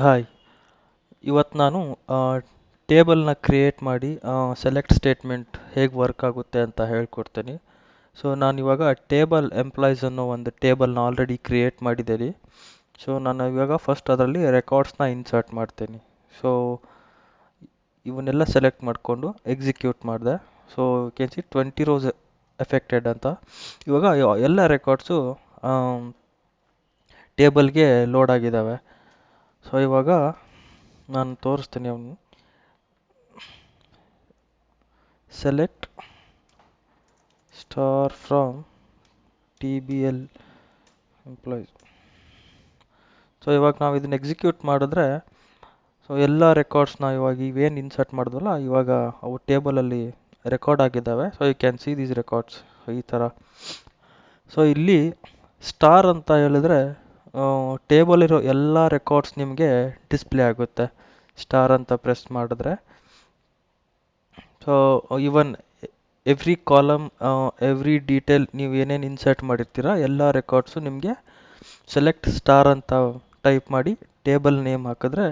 Hi, ಇವತ್ತು ನಾನು ಟೇಬಲ್ನ ಕ್ರಿಯೇಟ್ ಮಾಡಿ ಸೆಲೆಕ್ಟ್ ಸ್ಟೇಟ್ಮೆಂಟ್ ಹೇಗೆ ವರ್ಕ್ ಆಗುತ್ತೆ ಅಂತ ಹೇಳ್ಕೊಡ್ತೀನಿ. ಸೊ ನಾನು ಇವಾಗ ಟೇಬಲ್ ಎಂಪ್ಲಾಯೀಸ್ ಅನ್ನೋ ಒಂದು ಟೇಬಲ್ನ ಆಲ್ರೆಡಿ ಕ್ರಿಯೇಟ್ ಮಾಡಿದ್ದೀನಿ. ಸೊ ನಾನು ಇವಾಗ ಫಸ್ಟ್ ಅದರಲ್ಲಿ ರೆಕಾರ್ಡ್ಸ್ನ ಇನ್ಸರ್ಟ್ ಮಾಡ್ತೀನಿ. ಸೊ ಇವನ್ನೆಲ್ಲ ಸೆಲೆಕ್ಟ್ ಮಾಡಿಕೊಂಡು ಎಕ್ಸಿಕ್ಯೂಟ್ ಮಾಡಿದೆ. So can C 20 rose affected ಅಂತ. ಇವಾಗ ಎಲ್ಲ ರೆಕಾರ್ಡ್ಸು ಟೇಬಲ್ಗೆ ಲೋಡ್ ಆಗಿದ್ದಾವೆ. ಸೊ ಇವಾಗ ನಾನು ತೋರಿಸ್ತೀನಿ ಅವನು. Select star from TBL employees. So ಇವಾಗ ನಾವು ಇದನ್ನ ಎಕ್ಸಿಕ್ಯೂಟ್ ಮಾಡಿದ್ರೆ ಸೊ ಎಲ್ಲ ರೆಕಾರ್ಡ್ಸ್ನ ಇವಾಗ ಇವೇನು ಇನ್ಸರ್ಟ್ ಮಾಡಿದ್ವಲ್ಲ ಇವಾಗ ಅವು ಟೇಬಲಲ್ಲಿ ರೆಕಾರ್ಡ್ ಆಗಿದ್ದಾವೆ. So you can see these records ಈ ಥರ. ಸೊ ಇಲ್ಲಿ ಸ್ಟಾರ್ ಅಂತ ಹೇಳಿದ್ರೆ ಟೇಬಲ್ ಇರೋ ಎಲ್ಲ ರೆಕಾರ್ಡ್ಸ್ ನಿಮಗೆ ಡಿಸ್ಪ್ಲೇ ಆಗುತ್ತೆ ಸ್ಟಾರ್ ಅಂತ ಪ್ರೆಸ್ ಮಾಡಿದ್ರೆ. ಸೊ ಇವನ್ ಎವ್ರಿ ಕಾಲಮ್ ಎವ್ರಿ ಡೀಟೇಲ್ ನೀವು ಏನೇನು ಇನ್ಸರ್ಟ್ ಮಾಡಿರ್ತೀರ ಎಲ್ಲ ರೆಕಾರ್ಡ್ಸು ನಿಮಗೆ ಸೆಲೆಕ್ಟ್ ಸ್ಟಾರ್ ಅಂತ ಟೈಪ್ ಮಾಡಿ ಟೇಬಲ್ ನೇಮ್ ಹಾಕಿದ್ರೆ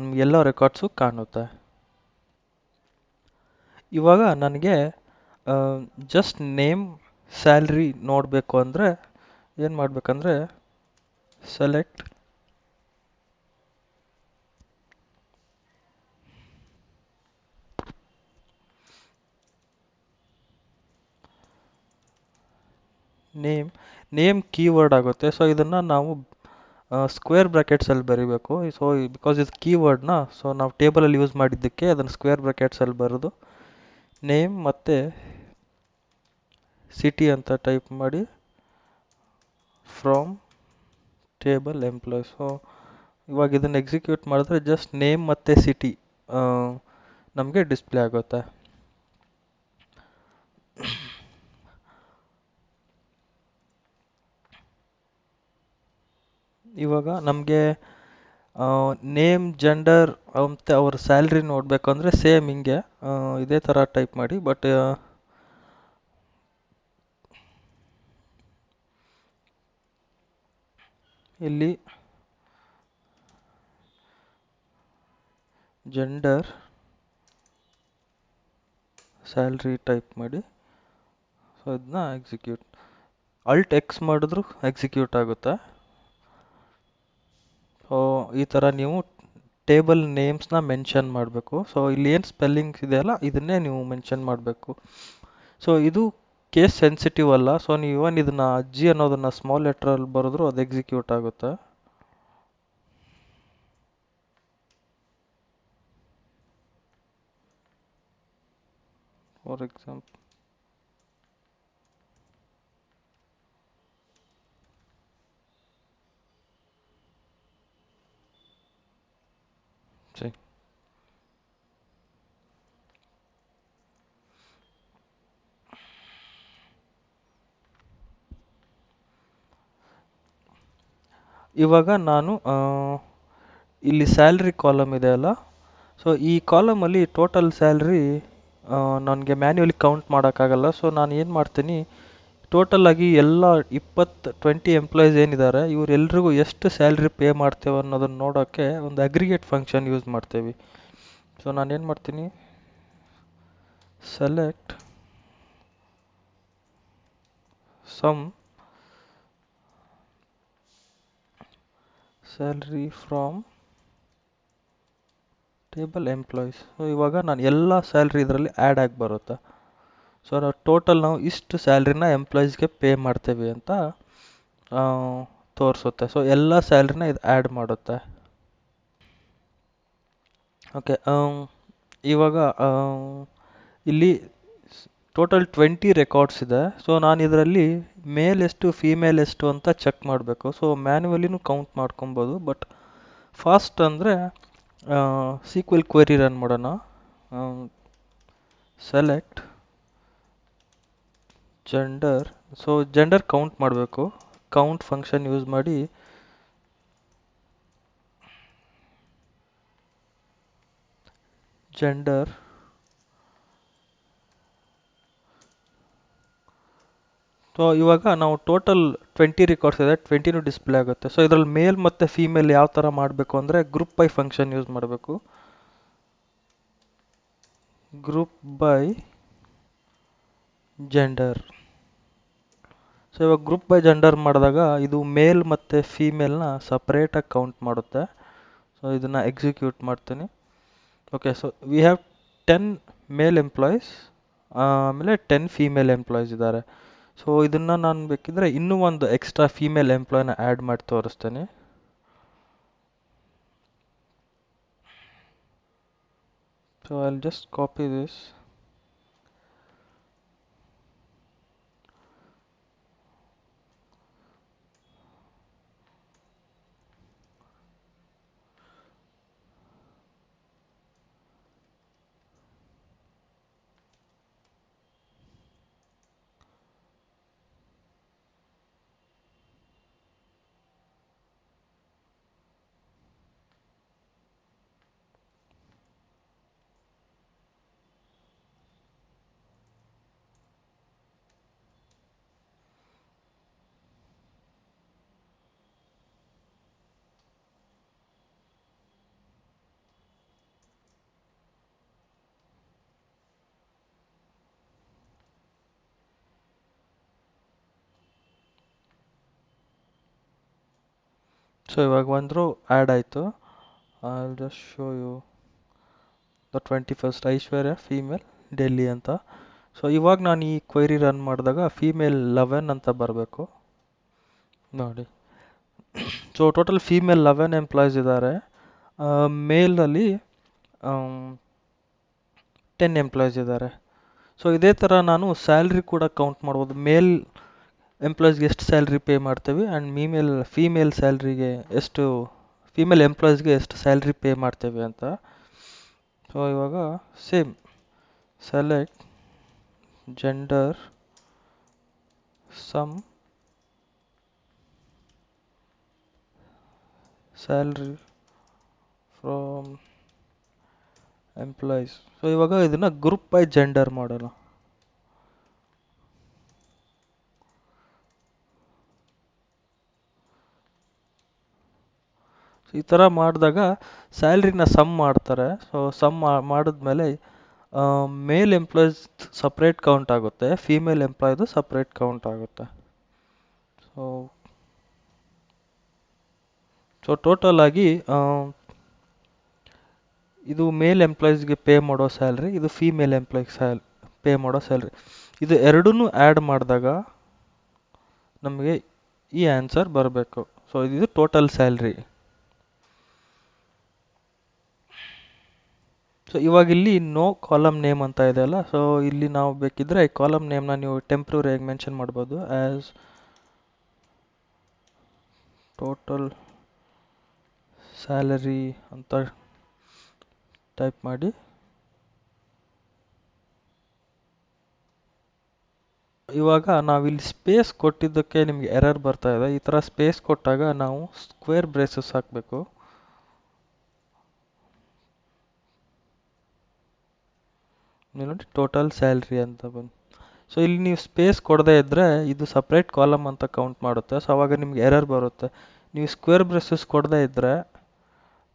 ನಿಮ್ಗೆ ಎಲ್ಲ ರೆಕಾರ್ಡ್ಸು ಕಾಣುತ್ತೆ. ಇವಾಗ ನನಗೆ ಜಸ್ಟ್ ನೇಮ್ ಸ್ಯಾಲ್ರಿ ನೋಡಬೇಕು ಅಂದರೆ ಏನು ಮಾಡಬೇಕಂದ್ರೆ ಸೆಲೆಕ್ಟ್ ನೇಮ್ ಕೀವರ್ಡ್ ಆಗುತ್ತೆ. ಸೊ ಇದನ್ನು ನಾವು ಸ್ಕ್ವೇರ್ ಬ್ರ್ಯಾಕೆಟ್ಸಲ್ಲಿ ಬರೀಬೇಕು. ಸೊ ಬಿಕಾಸ್ ಇದು ಕೀವರ್ಡ್ನ ಸೊ ನಾವು ಟೇಬಲಲ್ಲಿ ಯೂಸ್ ಮಾಡಿದ್ದಕ್ಕೆ ಅದನ್ನು ಸ್ಕ್ವೇರ್ ಬ್ರ್ಯಾಕೆಟ್ಸಲ್ಲಿ ಬರೋದು. ನೇಮ್ ಮತ್ತು ಸಿಟಿ ಅಂತ ಟೈಪ್ ಮಾಡಿ ಫ್ರಮ್ ಟೇಬಲ್ ಎಂಪ್ಲಾಯ್. ಸೊ ಇವಾಗ ಇದನ್ನು ಎಕ್ಸಿಕ್ಯೂಟ್ ಮಾಡಿದ್ರೆ ಜಸ್ಟ್ ನೇಮ್ ಮತ್ತು ಸಿಟಿ ನಮಗೆ ಡಿಸ್ಪ್ಲೇ ಆಗುತ್ತೆ. ಇವಾಗ ನಮಗೆ ನೇಮ್ ಜೆಂಡರ್ ಮತ್ತು ಅವ್ರ ಸ್ಯಾಲ್ರಿ ನೋಡಬೇಕಂದ್ರೆ ಸೇಮ್ ಹಿಂಗೆ ಇದೇ ಥರ ಟೈಪ್ ಮಾಡಿ. ಬಟ್ ಇಲ್ಲಿ ಜೆಂಡರ್ ಸ್ಯಾಲ್ರಿ ಟೈಪ್ ಮಾಡಿ. ಸೊ ಇದನ್ನ ಎಕ್ಸಿಕ್ಯೂಟ್ ಅಲ್ಟ್ ಎಕ್ಸ್ ಮಾಡಿದ್ರು ಎಕ್ಸಿಕ್ಯೂಟ್ ಆಗುತ್ತೆ. ಸೊ ಈ ಥರ ನೀವು ಟೇಬಲ್ ನೇಮ್ಸ್ನ ಮೆನ್ಷನ್ ಮಾಡಬೇಕು. ಸೊ ಇಲ್ಲಿ ಏನು ಸ್ಪೆಲ್ಲಿಂಗ್ಸ್ ಇದೆಯಲ್ಲ ಇದನ್ನೇ ನೀವು ಮೆನ್ಷನ್ ಮಾಡಬೇಕು. ಸೊ ಇದು ಕೇಸ್ ಸೆನ್ಸಿಟಿವ್ ಅಲ್ಲ. ಸೊ ನೀವು ಇವನ್ ಇದನ್ನ ಅಜ್ಜಿ ಅನ್ನೋದನ್ನ ಸ್ಮಾಲ್ ಲೆಟ್ರಲ್ಲಿ ಬರೆದ್ರು ಅದು ಎಕ್ಸಿಕ್ಯೂಟ್ ಆಗುತ್ತೆ. ಫಾರ್ ಎಕ್ಸಾಂಪಲ್ ಸರಿ. ಇವಾಗ ನಾನು ಇಲ್ಲಿ ಸ್ಯಾಲ್ರಿ ಕಾಲಮ್ ಇದೆ ಅಲ್ಲ. ಸೊ ಈ ಕಾಲಮಲ್ಲಿ ಟೋಟಲ್ ಸ್ಯಾಲ್ರಿ ನನಗೆ ಮ್ಯಾನ್ಯುವಲಿ ಕೌಂಟ್ ಮಾಡೋಕ್ಕಾಗಲ್ಲ. ಸೊ ನಾನು ಏನು ಮಾಡ್ತೀನಿ, ಟೋಟಲ್ ಆಗಿ ಎಲ್ಲ 20 ಎಂಪ್ಲಾಯೀಸ್ ಏನಿದ್ದಾರೆ ಇವರೆಲ್ರಿಗೂ ಎಷ್ಟು ಸ್ಯಾಲ್ರಿ ಪೇ ಮಾಡ್ತೇವೆ ಅನ್ನೋದನ್ನು ನೋಡೋಕ್ಕೆ ಒಂದು ಅಗ್ರಿಗೇಟ್ ಫಂಕ್ಷನ್ ಯೂಸ್ ಮಾಡ್ತೇವೆ. ಸೊ ನಾನೇನು ಮಾಡ್ತೀನಿ, select sum salary from table employees. So ಇವಾಗ ನಾನು ಎಲ್ಲ ಸ್ಯಾಲ್ರಿ ಇದರಲ್ಲಿ ಆ್ಯಡ್ ಆಗಿ ಬರುತ್ತೆ. ಸೊ ನಾವು ಇಷ್ಟು ಸ್ಯಾಲ್ರಿನ ಎಂಪ್ಲಾಯೀಸ್ಗೆ ಪೇ ಮಾಡ್ತೇವೆ ಅಂತ ತೋರಿಸುತ್ತೆ. ಸೊ ಎಲ್ಲ ಸ್ಯಾಲ್ರಿನ ಇದು ಆ್ಯಡ್ ಮಾಡುತ್ತೆ. ಓಕೆ, ಇವಾಗ ಇಲ್ಲಿ ಟೋಟಲ್ 20 ರೆಕಾರ್ಡ್ಸ್ ಇದೆ. ಸೊ ನಾನು ಇದರಲ್ಲಿ ಮೇಲ್ ಎಷ್ಟು ಫೀಮೇಲ್ ಎಷ್ಟು ಅಂತ ಚೆಕ್ ಮಾಡಬೇಕು. ಸೊ ಮ್ಯಾನ್ಯುವಲಿನೂ ಕೌಂಟ್ ಮಾಡ್ಕೊಬೋದು. ಬಟ್ ಫಾಸ್ಟ್ ಅಂದರೆ SQL ಕ್ವೆರಿ ರನ್ ಮಾಡೋಣ. Select gender. So gender count ಮಾಡಬೇಕು. ಕೌಂಟ್ ಫಂಕ್ಷನ್ ಯೂಸ್ ಮಾಡಿ ಜೆಂಡರ್ ಸೊ ಇವಾಗ ನಾವು ಟೋಟಲ್ 20 ರೆಕಾರ್ಡ್ಸ್ ಇದೆ, 20ನೂ ಡಿಸ್ಪ್ಲೇ ಆಗುತ್ತೆ. ಸೊ ಇದರಲ್ಲಿ ಮೇಲ್ ಮತ್ತು ಫೀಮೇಲ್ ಯಾವ ಥರ ಮಾಡಬೇಕು ಅಂದರೆ ಗ್ರೂಪ್ ಬೈ ಫಂಕ್ಷನ್ ಯೂಸ್ ಮಾಡಬೇಕು. Group by gender. ಸೊ ಇವಾಗ ಗ್ರೂಪ್ ಬೈ ಜೆಂಡರ್ ಮಾಡಿದಾಗ ಇದು ಮೇಲ್ ಮತ್ತು ಫೀಮೇಲ್ನ ಸಪ್ರೇಟಾಗಿ ಕೌಂಟ್ ಮಾಡುತ್ತೆ. ಸೊ ಇದನ್ನು ಎಕ್ಸಿಕ್ಯೂಟ್ ಮಾಡ್ತೀನಿ. Okay, so we have 10 male employees, ಆಮೇಲೆ 10 ಫೀಮೇಲ್ ಎಂಪ್ಲಾಯೀಸ್ ಇದ್ದಾರೆ. ಸೊ ಇದನ್ನು ನಾನು ಬೇಕಿದ್ರೆ ಇನ್ನೂ ಒಂದು ಎಕ್ಸ್ಟ್ರಾ ಫೀಮೇಲ್ ಎಂಪ್ಲಾಯ್ನ ಆ್ಯಡ್ ಮಾಡಿ ತೋರಿಸ್ತೇನೆ. So I will just copy this. So ಇವಾಗ ಒಂದು ಆ್ಯಡ್ ಆಯಿತು. I will just show you the 21st Aishwarya female Delhi ಅಂತ. ಸೊ ಇವಾಗ ನಾನು ಈ ಕ್ವೈರಿ ರನ್ ಮಾಡಿದಾಗ ಫೀಮೇಲ್ 11 ಅಂತ ಬರಬೇಕು ನೋಡಿ. ಸೊ ಟೋಟಲ್ ಫೀಮೇಲ್ 11 ಎಂಪ್ಲಾಯೀಸ್ ಇದ್ದಾರೆ. ಮೇಲಲ್ಲಿ 10 ಎಂಪ್ಲಾಯೀಸ್ ಇದ್ದಾರೆ. ಸೊ ಇದೇ ಥರ ನಾನು ಸ್ಯಾಲ್ರಿ ಕೂಡ ಕೌಂಟ್ ಮಾಡ್ಬೋದು. ಮೇಲ್ ಎಂಪ್ಲಾಯೀಸ್ಗೆ ಎಷ್ಟು ಸ್ಯಾಲ್ರಿ ಪೇ ಮಾಡ್ತೀವಿ ಆ್ಯಂಡ್ ಫೀಮೇಲ್ ಸ್ಯಾಲ್ರಿಗೆ ಎಷ್ಟು, ಫೀಮೇಲ್ ಎಂಪ್ಲಾಯೀಸ್ಗೆ ಎಷ್ಟು ಸ್ಯಾಲ್ರಿ ಪೇ ಮಾಡ್ತೇವೆ ಅಂತ. ಸೊ ಇವಾಗ same select gender sum salary from employees. So ಇವಾಗ ಇದನ್ನು ಗ್ರೂಪ್ ಬೈ ಜೆಂಡರ್ ಮಾಡೋಣ. ಈ ಥರ ಮಾಡಿದಾಗ ಸ್ಯಾಲ್ರಿನ ಸಮ್ ಮಾಡ್ತಾರೆ. ಸೊ ಸಮ್ ಮಾಡಿದ್ಮೇಲೆ ಮೇಲ್ ಎಂಪ್ಲಾಯೀಸ್ ಸಪ್ರೇಟ್ ಕೌಂಟ್ ಆಗುತ್ತೆ, ಫೀಮೇಲ್ ಎಂಪ್ಲಾಯ್ದು ಸಪ್ರೇಟ್ ಕೌಂಟ್ ಆಗುತ್ತೆ. ಸೊ ಟೋಟಲ್ ಆಗಿ ಇದು ಮೇಲ್ ಎಂಪ್ಲಾಯೀಸ್ಗೆ ಪೇ ಮಾಡೋ ಸ್ಯಾಲ್ರಿ, ಇದು ಫೀಮೇಲ್ ಎಂಪ್ಲಾಯ್ಗೆ ಪೇ ಮಾಡೋ ಸ್ಯಾಲ್ರಿ. ಇದು ಎರಡೂ ಆ್ಯಡ್ ಮಾಡಿದಾಗ ನಮಗೆ ಈ ಆನ್ಸರ್ ಬರಬೇಕು. ಸೊ ಇದು ಟೋಟಲ್ ಸ್ಯಾಲ್ರಿ. ಸೊ ಇವಾಗ ಇಲ್ಲಿ ನೋ ಕಾಲಮ್ ನೇಮ್ ಅಂತ ಇದೆ ಅಲ್ಲ, ಸೊ ಇಲ್ಲಿ ನಾವು ಬೇಕಿದ್ರೆ ಕಾಲಮ್ ನೇಮ್ನ ನೀವು ಟೆಂಪ್ರರಿಯಾಗಿ ಮೆನ್ಷನ್ ಮಾಡ್ಬೋದು ಆ್ಯಸ್ ಟೋಟಲ್ ಸ್ಯಾಲರಿ ಅಂತ ಟೈಪ್ ಮಾಡಿ. ಇವಾಗ ನಾವಿಲ್ಲಿ ಸ್ಪೇಸ್ ಕೊಟ್ಟಿದ್ದಕ್ಕೆ ನಿಮಗೆ ಎರರ್ ಬರ್ತಾ ಇದೆ. ಈ ಥರ ಸ್ಪೇಸ್ ಕೊಟ್ಟಾಗ ನಾವು ಸ್ಕ್ವೇರ್ ಬ್ರೇಸಸ್ ಹಾಕಬೇಕು. ನೋಡಿ ಟೋಟಲ್ ಸ್ಯಾಲ್ರಿ ಅಂತ ಬಂದು. ಸೊ ಇಲ್ಲಿ ನೀವು ಸ್ಪೇಸ್ ಕೊಡದೇ ಇದ್ದರೆ ಇದು ಸಪ್ರೇಟ್ ಕಾಲಮ್ ಅಂತ ಕೌಂಟ್ ಮಾಡುತ್ತೆ. ಸೊ ಅವಾಗ ನಿಮ್ಗೆ ಎರರ್ ಬರುತ್ತೆ. ನೀವು ಸ್ಕ್ವೇರ್ ಬ್ರೇಸಸ್ ಕೊಡದೇ ಇದ್ದರೆ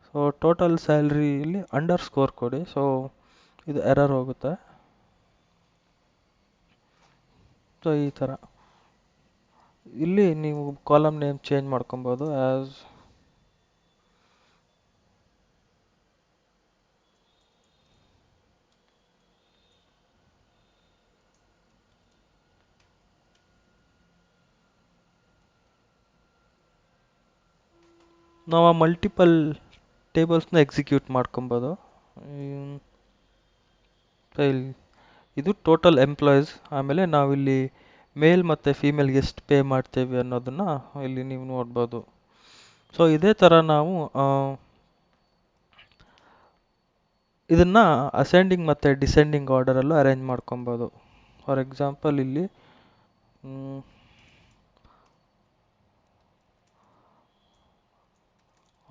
ಸೊ ಟೋಟಲ್ ಸ್ಯಾಲ್ರಿಲಿ ಅಂಡರ್ ಸ್ಕೋರ್ ಕೊಡಿ. ಸೊ ಇದು ಎರರ್ ಹೋಗುತ್ತೆ. ಸೊ ಈ ಥರ ಇಲ್ಲಿ ನೀವು ಕಾಲಮ್ ನೇಮ್ ಚೇಂಜ್ ಮಾಡ್ಕೊಬೋದು ಆ್ಯಸ್ ನಾವು ಮಲ್ಟಿಪಲ್ ಟೇಬಲ್ಸ್ನ ಎಕ್ಸಿಕ್ಯೂಟ್ ಮಾಡ್ಕೊಬೋದು. ಇದು ಟೋಟಲ್ ಎಂಪ್ಲಾಯೀಸ್. ಆಮೇಲೆ ನಾವಿಲ್ಲಿ ಮೇಲ್ ಮತ್ತು ಫೀಮೇಲ್ಗೆ ಎಷ್ಟು ಪೇ ಮಾಡ್ತೇವೆ ಅನ್ನೋದನ್ನು ಇಲ್ಲಿ ನೀವು ನೋಡ್ಬೋದು. ಸೊ ಇದೇ ಥರ ನಾವು ಇದನ್ನು ಅಸೆಂಡಿಂಗ್ ಮತ್ತು ಡಿಸೆಂಡಿಂಗ್ ಆರ್ಡರಲ್ಲೂ ಅರೇಂಜ್ ಮಾಡ್ಕೊಬೋದು. ಫಾರ್ ಎಕ್ಸಾಂಪಲ್ ಇಲ್ಲಿ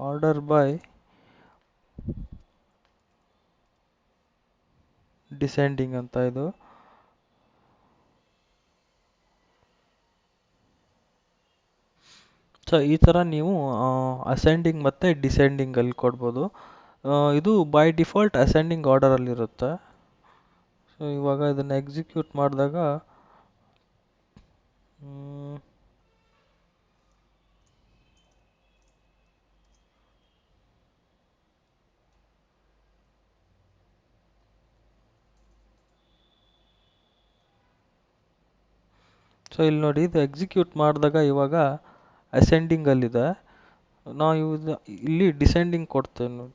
ಆರ್ಡರ್ ಬೈ ಡಿಸೆಂಡಿಂಗ್ ಅಂತ ಇದು. ಸೊ ಈ ಥರ ನೀವು ಅಸೆಂಡಿಂಗ್ ಮತ್ತು ಡಿಸೆಂಡಿಂಗಲ್ಲಿ ಕೊಡ್ಬೋದು. ಇದು ಬೈ ಡಿಫಾಲ್ಟ್ ಅಸೆಂಡಿಂಗ್ ಆರ್ಡರಲ್ಲಿರುತ್ತೆ. ಸೊ ಇವಾಗ ಇದನ್ನು ಎಕ್ಸಿಕ್ಯೂಟ್ ಮಾಡಿದಾಗ ಸೊ ಇಲ್ಲಿ ನೋಡಿ, ಇದು ಎಕ್ಸಿಕ್ಯೂಟ್ ಮಾಡಿದಾಗ ಇವಾಗ ಅಸೆಂಡಿಂಗಲ್ಲಿದೆ. ನಾವು ಇಲ್ಲಿ ಡಿಸೆಂಡಿಂಗ್ ಕೊಡ್ತೇವೆ ನೋಡಿ.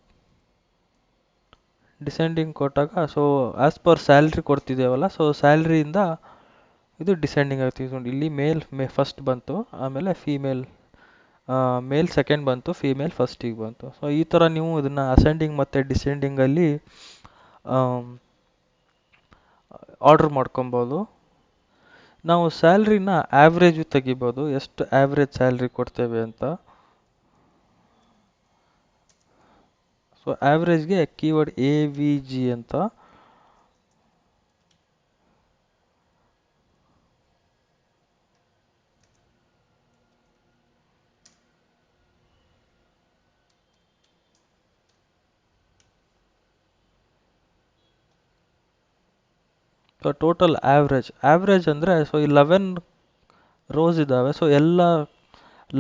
ಡಿಸೆಂಡಿಂಗ್ ಕೊಟ್ಟಾಗ ಸೊ ಆ್ಯಸ್ ಪರ್ ಸ್ಯಾಲ್ರಿ ಕೊಡ್ತಿದ್ದೇವಲ್ಲ, ಸೊ ಸ್ಯಾಲ್ರಿಯಿಂದ ಇದು ಡಿಸೆಂಡಿಂಗ್ ಆಗ್ತೀವಿ ನೋಡಿ. ಇಲ್ಲಿ ಮೇಲ್ ಫಸ್ಟ್ ಬಂತು, ಆಮೇಲೆ ಫೀಮೇಲ್ ಮೇಲ್ ಸೆಕೆಂಡ್ ಬಂತು, ಫೀಮೇಲ್ ಫಸ್ಟಿಗೆ ಬಂತು. ಸೊ ಈ ಥರ ನೀವು ಇದನ್ನು ಅಸೆಂಡಿಂಗ್ ಮತ್ತು ಡಿಸೆಂಡಿಂಗಲ್ಲಿ ಆರ್ಡ್ರ್ ಮಾಡ್ಕೊಬೋದು. ನಾವು ಸ್ಯಾಲ್ರಿನ ಆವ್ರೇಜು ತೆಗಿಬೋದು, ಎಷ್ಟು ಆವ್ರೇಜ್ ಸ್ಯಾಲ್ರಿ ಕೊಡ್ತೇವೆ ಅಂತ. ಸೊ ಆವ್ರೇಜ್ಗೆ ಕೀವರ್ಡ್ AVG ಅಂತ. ಸೊ ಟೋಟಲ್ ಆವ್ರೇಜ್ ಅಂದರೆ ಸೊ ಈ 11 ರೋಸ್ ಇದ್ದಾವೆ. ಸೊ ಎಲ್ಲ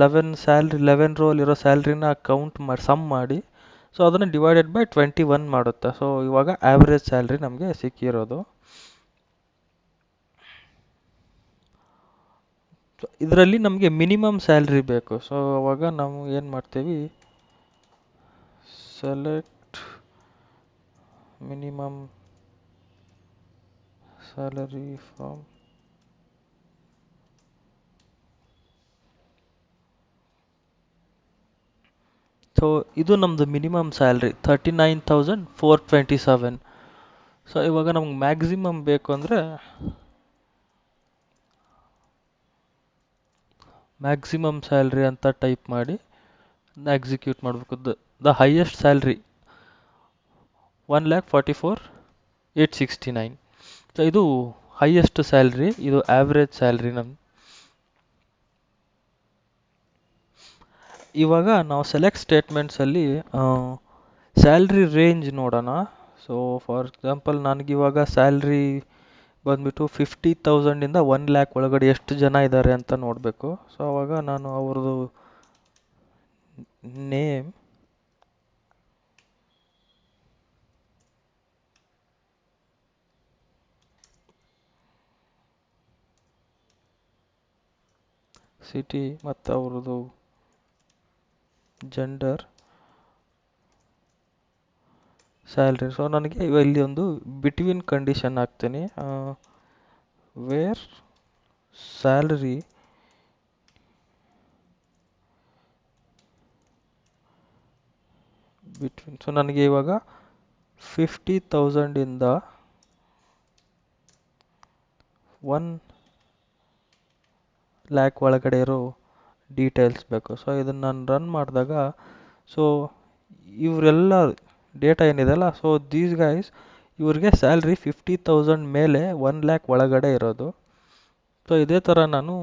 11 ರೋಲ್ ಇರೋ ಸ್ಯಾಲ್ರಿನ ಕೌಂಟ್ ಮಾಡಿ ಸಮ್ ಮಾಡಿ, ಸೊ ಅದನ್ನು ಡಿವೈಡೆಡ್ ಬೈ 21 ಮಾಡುತ್ತೆ. ಸೊ ಇವಾಗ ಆವ್ರೇಜ್ ಸ್ಯಾಲ್ರಿ ನಮಗೆ ಸಿಕ್ಕಿರೋದು. ಇದರಲ್ಲಿ ನಮಗೆ ಮಿನಿಮಮ್ ಸ್ಯಾಲ್ರಿ ಬೇಕು. ಸೊ ಅವಾಗ ನಾವು ಏನು ಮಾಡ್ತೀವಿ, select minimum salary from. So ಇದು ನಮ್ಮದು ಮಿನಿಮಮ್ ಸ್ಯಾಲ್ರಿ 39,427. ಸೊ ಇವಾಗ ನಮ್ಗೆ ಮ್ಯಾಕ್ಸಿಮಮ್ ಬೇಕು ಅಂದರೆ ಮ್ಯಾಕ್ಸಿಮಮ್ ಸ್ಯಾಲ್ರಿ ಅಂತ ಟೈಪ್ ಮಾಡಿ ಎಕ್ಸಿಕ್ಯೂಟ್ ಮಾಡಬೇಕು. The highest salary 1,44,869. ಸೊ ಇದು ಹೈಯೆಸ್ಟ್ ಸ್ಯಾಲ್ರಿ, ಇದು ಆವ್ರೇಜ್ ಸ್ಯಾಲ್ರಿ ನಮ್ದು. ಇವಾಗ ನಾವು ಸೆಲೆಕ್ಟ್ ಸ್ಟೇಟ್ಮೆಂಟ್ಸಲ್ಲಿ ಸ್ಯಾಲ್ರಿ ರೇಂಜ್ ನೋಡೋಣ. ಸೊ ಫಾರ್ ಎಕ್ಸಾಂಪಲ್ ನನಗಿವಾಗ ಸ್ಯಾಲ್ರಿ ಬಂದ್ಬಿಟ್ಟು 50,000ಇಂದ 1,00,000 ಒಳಗಡೆ ಎಷ್ಟು ಜನ ಇದ್ದಾರೆ ಅಂತ ನೋಡಬೇಕು. ಸೊ ಅವಾಗ ನಾನು ಅವ್ರದ್ದು ನೇಮ್, ಸಿಟಿ ಮತ್ತು ಅವ್ರದ್ದು ಜೆಂಡರ್, ಸ್ಯಾಲ್ರಿ. ಸೊ ನನಗೆ ಇಲ್ಲಿ ಒಂದು ಬಿಟ್ವೀನ್ ಕಂಡೀಷನ್ ಹಾಕ್ತೀನಿ, ವೇರ್ ಸ್ಯಾಲ್ರಿ ಬಿಟ್ವೀನ್. ಸೊ ನನಗೆ ಇವಾಗ 50,000ಇಂದ 1,00,000 ಒಳಗಡೆ ಇರೋ ಡೀಟೇಲ್ಸ್ ಬೇಕು. ಸೊ ಇದನ್ನು ನಾನು ರನ್ ಮಾಡಿದಾಗ ಸೊ ಇವರೆಲ್ಲ ಡೇಟಾ ಏನಿದೆಲ್ಲ, ಸೊ ದೀಸ್ ಗೈಸ್ ಇವ್ರಿಗೆ ಸ್ಯಾಲ್ರಿ 50,000 ಮೇಲೆ 1,00,000 ಒಳಗಡೆ ಇರೋದು. ಸೊ ಇದೇ ಥರ ನಾನು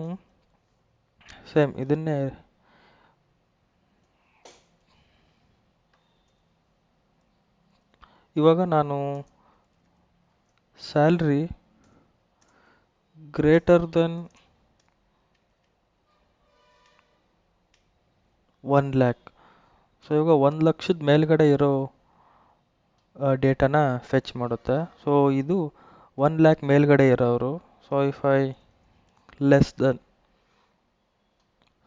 ಸೇಮ್ ಇದನ್ನೇ ಇವಾಗ ನಾನು ಸ್ಯಾಲ್ರಿ ಗ್ರೇಟರ್ ದೆನ್ 1,00,000. ಸೊ ಇವಾಗ 1,00,000 ಮೇಲ್ಗಡೆ ಇರೋ ಡೇಟಾನ ಫೆಚ್ ಮಾಡುತ್ತೆ. ಸೊ ಇದು 1,00,000 ಮೇಲ್ಗಡೆ ಇರೋರು. So if I less than,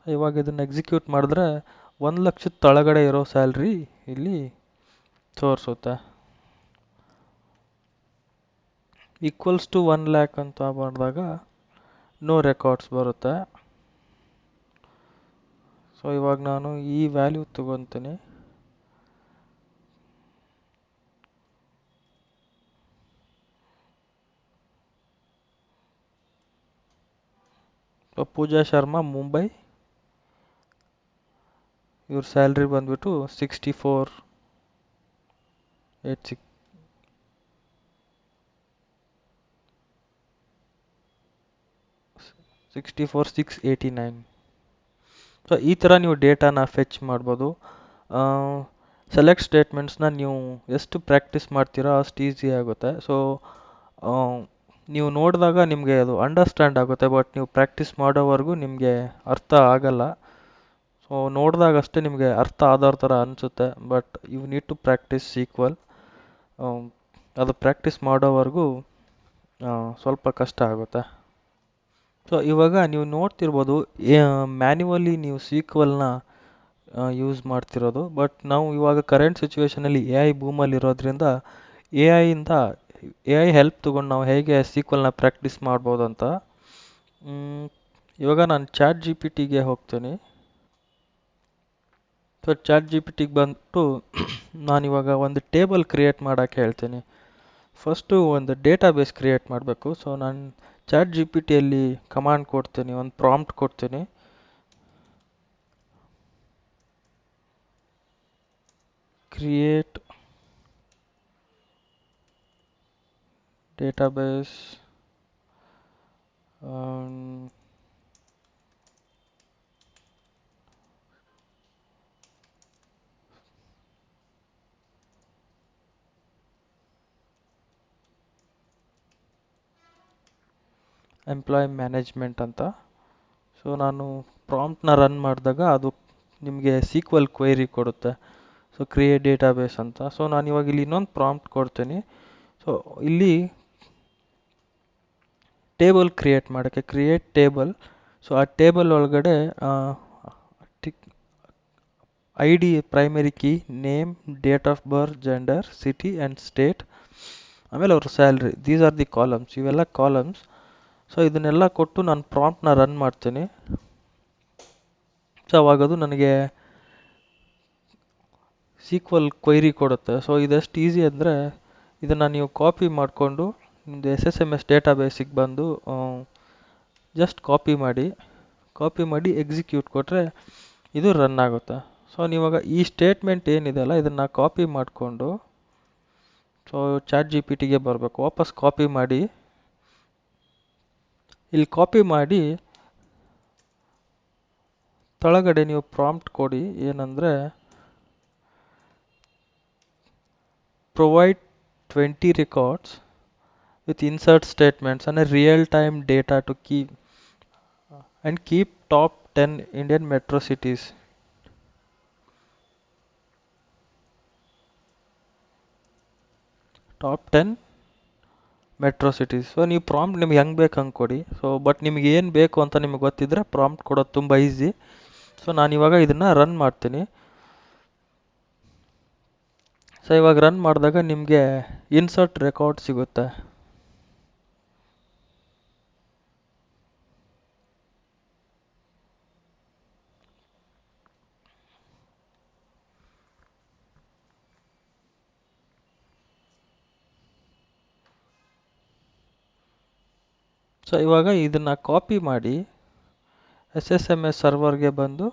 ಇವಾಗ ಇದನ್ನು ಎಕ್ಸಿಕ್ಯೂಟ್ ಮಾಡಿದ್ರೆ 1,00,000 ತಳಗಡೆ ಇರೋ ಸ್ಯಾಲ್ರಿ ಇಲ್ಲಿ ತೋರಿಸುತ್ತೆ. ಈಕ್ವಲ್ಸ್ ಟು 1,00,000 ಅಂತ ಮಾಡಿದಾಗ ನೋ ರೆಕಾರ್ಡ್ಸ್ ಬರುತ್ತೆ. ಸೊ ಇವಾಗ ನಾನು ಈ ವ್ಯಾಲ್ಯೂ ತಗೊತೀನಿ. ಪೂಜಾ ಶರ್ಮಾ, ಮುಂಬೈ, ಇವ್ರ ಸ್ಯಾಲ್ರಿ ಬಂದ್ಬಿಟ್ಟು 64,689. ಸೊ ಈ ಥರ ನೀವು ಡೇಟಾನ ಫೆಚ್ ಮಾಡ್ಬೋದು. ಸೆಲೆಕ್ಟ್ ಸ್ಟೇಟ್ಮೆಂಟ್ಸ್ನ ನೀವು ಎಷ್ಟು ಪ್ರಾಕ್ಟೀಸ್ ಮಾಡ್ತೀರೋ ಅಷ್ಟು ಈಸಿ ಆಗುತ್ತೆ. ಸೊ ನೀವು ನೋಡಿದಾಗ ನಿಮಗೆ ಅದು ಅಂಡರ್ಸ್ಟ್ಯಾಂಡ್ ಆಗುತ್ತೆ, ಬಟ್ ನೀವು ಪ್ರಾಕ್ಟೀಸ್ ಮಾಡೋವರೆಗೂ ನಿಮಗೆ ಅರ್ಥ ಆಗಲ್ಲ. ಸೊ ನೋಡಿದಾಗ ಅಷ್ಟೇ ನಿಮಗೆ ಅರ್ಥ ಆದವ್ರ ಥರ ಅನಿಸುತ್ತೆ, but you need to practise SQL. ಅದು ಪ್ರಾಕ್ಟೀಸ್ ಮಾಡೋವರೆಗೂ ಸ್ವಲ್ಪ ಕಷ್ಟ ಆಗುತ್ತೆ. ಸೊ ಇವಾಗ ನೀವು ನೋಡ್ತಿರ್ಬೋದು, ಮ್ಯಾನ್ಯುವಲಿ ನೀವು ಸೀಕ್ವಲ್ನ ಯೂಸ್ ಮಾಡ್ತಿರೋದು. ಬಟ್ ನಾವು ಇವಾಗ ಕರೆಂಟ್ ಸಿಚುವೇಶನಲ್ಲಿ AI ಬೂಮಲ್ಲಿ ಇರೋದ್ರಿಂದ ಎ ಐ ಹೆಲ್ಪ್ ತೊಗೊಂಡು ನಾವು ಹೇಗೆ ಸೀಕ್ವಲ್ನ ಪ್ರಾಕ್ಟೀಸ್ ಮಾಡ್ಬೋದು ಅಂತ. ಇವಾಗ ನಾನು ಚಾಟ್ ಜಿ ಪಿ ಟಿಗೆ ಹೋಗ್ತೀನಿ. ಸೊ ಚಾಟ್ ಜಿ ಪಿ ಟಿಗೆ ಬಂದ್ಬಿಟ್ಟು ನಾನಿವಾಗ ಒಂದು ಟೇಬಲ್ ಕ್ರಿಯೇಟ್ ಮಾಡೋಕ್ಕೆ ಹೇಳ್ತೀನಿ. ಫಸ್ಟು ಒಂದು ಡೇಟಾಬೇಸ್ ಕ್ರಿಯೇಟ್ ಮಾಡಬೇಕು. ಸೊ ನಾನು ಚಾಟ್ ಜಿ ಪಿ ಟಿಯಲ್ಲಿ ಕಮಾಂಡ್ ಕೊಡ್ತೀನಿ, ಒಂದು ಪ್ರಾಂಪ್ಟ್ ಕೊಡ್ತೀನಿ. ಕ್ರಿಯೇಟ್ ಡೇಟಾಬೇಸ್ ಎಂಪ್ಲಾಯ್ ಮ್ಯಾನೇಜ್ಮೆಂಟ್ ಅಂತ. ಸೊ ನಾನು ಪ್ರಾಂಪ್ಟ್ನ ರನ್ ಮಾಡಿದಾಗ ಅದು ನಿಮಗೆ ಸೀಕ್ವಲ್ ಕ್ವೈರಿ ಕೊಡುತ್ತೆ. ಸೊ ಕ್ರಿಯೇಟ್ ಡೇಟಾಬೇಸ್ ಅಂತ. ಸೊ ನಾನು ಇವಾಗ ಇಲ್ಲಿ ಇನ್ನೊಂದು ಪ್ರಾಂಪ್ಟ್ ಕೊಡ್ತೀನಿ. ಸೊ ಇಲ್ಲಿ ಟೇಬಲ್ ಕ್ರಿಯೇಟ್ ಮಾಡೋಕ್ಕೆ ಕ್ರಿಯೇಟ್ ಟೇಬಲ್. ಸೊ ಆ ಟೇಬಲ್ ಒಳಗಡೆ I D, primary key, name, date of birth, gender, city and state, ಆಮೇಲೆ ಅವ್ರ salary, these are the columns, ಇವೆಲ್ಲ ಕಾಲಮ್ಸ್. ಸೊ ಇದನ್ನೆಲ್ಲ ಕೊಟ್ಟು ನಾನು ಪ್ರಾಂಪ್ಟ್ನ ರನ್ ಮಾಡ್ತೀನಿ. ಸೊ ಅವಾಗದು ನನಗೆ ಸೀಕ್ವಲ್ ಕ್ವೈರಿ ಕೊಡುತ್ತೆ. ಸೊ ಇದೆಷ್ಟು ಈಸಿ ಅಂದರೆ, ಇದನ್ನು ನೀವು ಕಾಪಿ ಮಾಡಿಕೊಂಡು ನಿಮ್ಮದು SSMS ಡೇಟಾಬೇಸಿಗೆ ಬಂದು ಜಸ್ಟ್ ಕಾಪಿ ಮಾಡಿ ಎಕ್ಸಿಕ್ಯೂಟ್ ಕೊಟ್ಟರೆ ಇದು ರನ್ ಆಗುತ್ತೆ. ಸೊ ನೀವಾಗ ಈ ಸ್ಟೇಟ್ಮೆಂಟ್ ಏನಿದೆಯಲ್ಲ ಇದನ್ನು ಕಾಪಿ ಮಾಡಿಕೊಂಡು ಸೊ ಚಾಟ್ ಜಿ ಪಿ ಟಿಗೆ ಬರಬೇಕು. ವಾಪಸ್ ಕಾಪಿ ಮಾಡಿ ಇಲ್ಲಿ ಕಾಪಿ ಮಾಡಿ ತಳಗಡೆ ನೀವು ಪ್ರಾಂಪ್ಟ್ ಕೊಡಿ, ಏನಂದರೆ provide 20 records with insert statements and real time data to keep top 10 Indian metro cities. Top 10 metro cities. So ನೀವು ಪ್ರಾಂಪ್ಟ್ ನಿಮ್ಗೆ ಹೆಂಗೆ ಬೇಕು ಹಂಗೆ ಕೊಡಿ. ಸೊ ಬಟ್ ನಿಮ್ಗೆ ಏನು ಬೇಕು ಅಂತ ನಿಮಗೆ ಗೊತ್ತಿದ್ದರೆ ಪ್ರಾಂಪ್ಟ್ ಕೊಡೋದು ತುಂಬ ಈಸಿ. ಸೊ ನಾನಿವಾಗ ಇದನ್ನು ರನ್ ಮಾಡ್ತೀನಿ. ಸೊ ಇವಾಗ ರನ್ ಮಾಡಿದಾಗ ನಿಮಗೆ ಇನ್ಸರ್ಟ್ ರೆಕಾರ್ಡ್ ಸಿಗುತ್ತೆ. ಸೊ ಇವಾಗ ಇದನ್ನು ಕಾಪಿ ಮಾಡಿ SSMS ಸರ್ವರ್ಗೆ ಬಂದು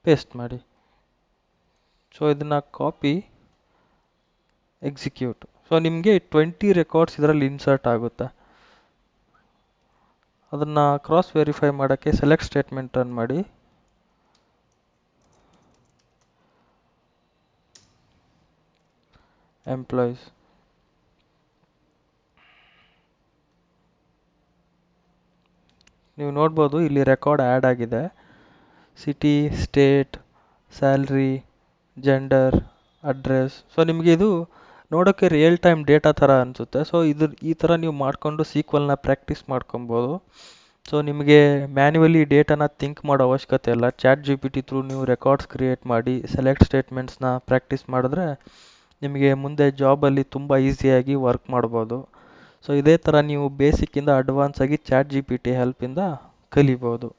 ಪೇಸ್ಟ್ ಮಾಡಿ. ಸೊ ಇದನ್ನು ಕಾಪಿ ಎಕ್ಸಿಕ್ಯೂಟ್. ಸೊ ನಿಮಗೆ 20 ರೆಕಾರ್ಡ್ಸ್ ಇದರಲ್ಲಿ ಇನ್ಸರ್ಟ್ ಆಗುತ್ತೆ. ಅದನ್ನು ಕ್ರಾಸ್ ವೆರಿಫೈ ಮಾಡೋಕ್ಕೆ ಸೆಲೆಕ್ಟ್ ಸ್ಟೇಟ್ಮೆಂಟ್ ರನ್ ಮಾಡಿ. ಎಂಪ್ಲಾಯೀಸ್, ನೀವು ನೋಡ್ಬೋದು ಇಲ್ಲಿ ರೆಕಾರ್ಡ್ ಆ್ಯಡ್ ಆಗಿದೆ. City, state, salary, gender, address. So ನಿಮಗೆ ಇದು ನೋಡೋಕ್ಕೆ ರಿಯಲ್ ಟೈಮ್ ಡೇಟಾ ಥರ ಅನಿಸುತ್ತೆ. ಸೊ ಈ ಥರ ನೀವು ಮಾಡಿಕೊಂಡು ಸೀಕ್ವಲ್ನ ಪ್ರಾಕ್ಟೀಸ್ ಮಾಡ್ಕೊಬೋದು. ಸೊ ನಿಮಗೆ ಮ್ಯಾನ್ಯುವಲಿ ಡೇಟಾನ ಥಿಂಕ್ ಮಾಡೋ ಅವಶ್ಯಕತೆ ಇಲ್ಲ. Chat G P T through ನೀವು ರೆಕಾರ್ಡ್ಸ್ ಕ್ರಿಯೇಟ್ ಮಾಡಿ ಸೆಲೆಕ್ಟ್ ಸ್ಟೇಟ್ಮೆಂಟ್ಸ್ನ ಪ್ರಾಕ್ಟೀಸ್ ಮಾಡಿದ್ರೆ ನಿಮಗೆ ಮುಂದೆ ಜಾಬಲ್ಲಿ ತುಂಬ ಈಸಿಯಾಗಿ ವರ್ಕ್ ಮಾಡ್ಬೋದು. ಸೊ ಇದೇ ಥರ ನೀವು ಬೇಸಿಕ್ಕಿಂದ ಅಡ್ವಾನ್ಸ್ ಆಗಿ ಚಾಟ್ ಜಿ ಪಿ ಟಿ ಹೆಲ್ಪಿಂದ ಕಲಿಬೋದು.